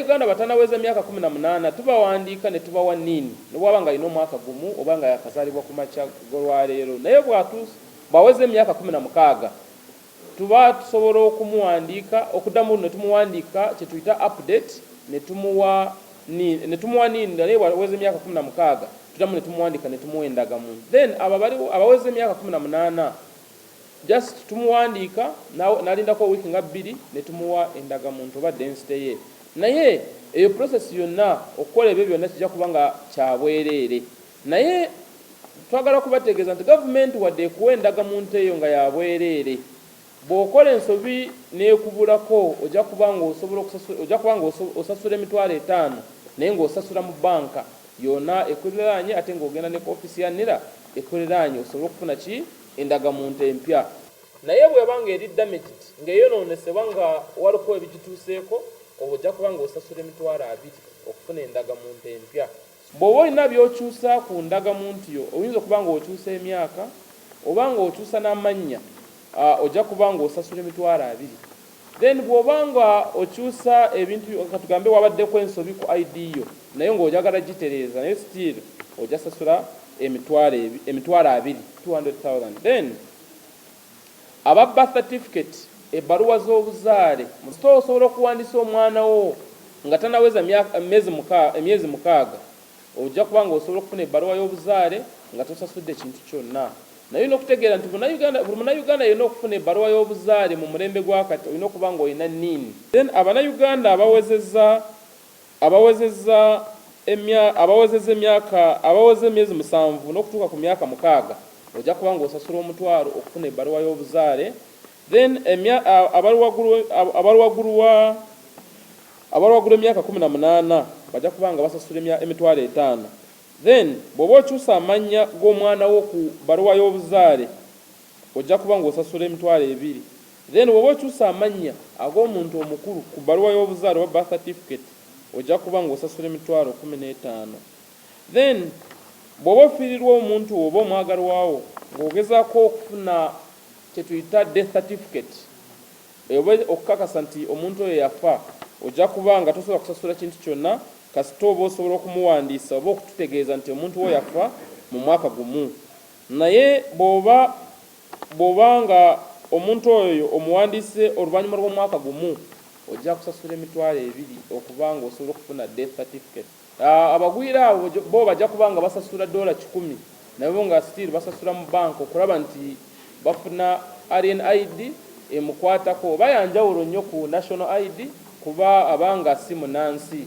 Uganda batanaweza emyaka 18 tubawandiika ne tubawa nini nobwaba nga alina omwaka gumu oba nga yakazaalibwa ku makya golwaleero naye bwaweza emyaka 16 tuba tusobola okumuwandiika okuddamu ne tumuwandiika kye tuyita update ne tumuwa nini naye bwaweza emyaka 16 tuddamu ne tumuwandiika ne tumuwa endagamuntu. Then abaweza emyaka 18 just tumuwandiika nalindako wiiki nga 2 ne tumuwa endagamuntu oba density ye. Naye eyo process yonna okukola ebyo byonna kijja kuba nga kyabwereere. Naye twagala kubategeeza nti gavumenti wadde ekuwa endagamuntu eyo nga yabwereere, bw'okola ensobi n'ekubulako ojja kuba nga osasula $5,000 naye ng'osasula mu banka yonna ekuliraanye ate ng'ogenda ne ku ofisi ya NIRA ekuliraanye osobole okufuna endagamuntu empya. Naye bw'eba nga eri damaged ng'eyonoonesebwa nga waliko ebigituuseeko ojja kuba ng'osasula $2,000 okufuna endagamuntu empya. Bw'oba olina by'okyusa ku ndagamuntu yo oyinza okuba ng'okyusa emyaka oba ng'okyusa n'amannya ojja kuba ng'osasula $2,000. Then bw'oba nga okyusa ebintu katugambe wabaddeko ensobi ku ID yo naye ng'ojagala gitereeza naye still ojja sasula $200,000. Then aba birth certificate ebbaluwa z'obuzaale musito osobola okuwandiisa omwana wo nga tanaweza emyezi 6 ojja kuba nga osobola okufuna ebbaluwa y'obuzaale nga tosasudde ekintu kyonna. Naye olina okutegeera nti buli munnayuganda yonna okufuna ebbaluwa y'obuzaale mu mulembe gwakati olina okuba nga olina nniini. Then abannayuganda abawezezza emyezi 7 n'okutuuka ku myaka 6 ojja kuba nga osasula $1,000 okufuna ebbaluwa y'obuzaale. Then abaluwagulu emyaka 18 bajja kuba nga basasula $5,000. Then bw'oba okyusa amannya g'omwana wo ku bbaluwa y'obuzaale ojja kuba nga osasula $2,000. Then bw'oba okyusa amannya ag'omuntu omukulu ku bbaluwa y'obuzaale oba birth certificate ojja kuba nga osasula $15,000. Then bw'oba ofiirirwa omuntu oba omwagalwawo ng'ogezaako okufuna kye tuyita death certificate oba okukakasa nti omuntu oyo yafa ojja kuba nga tosobola kusasula kintu kyonna kasita oba osobola okumuwandiisa oba okututegeeza nti omuntu wo yafa mu mwaka gumu. Naye bw'oba nga omuntu oyo omuwandiise oluvannyuma lw'omwaka gumu ojja kusasula $2,000 okuba nga osobola okufuna death certificate. Abagwira abo bo bajja kuba nga basasula $100 nabo nga still basasula mu banka okulaba nti bafuna alien ID emukwatako oba yanjawulo nnyo ku national ID kuba abanga si munansi.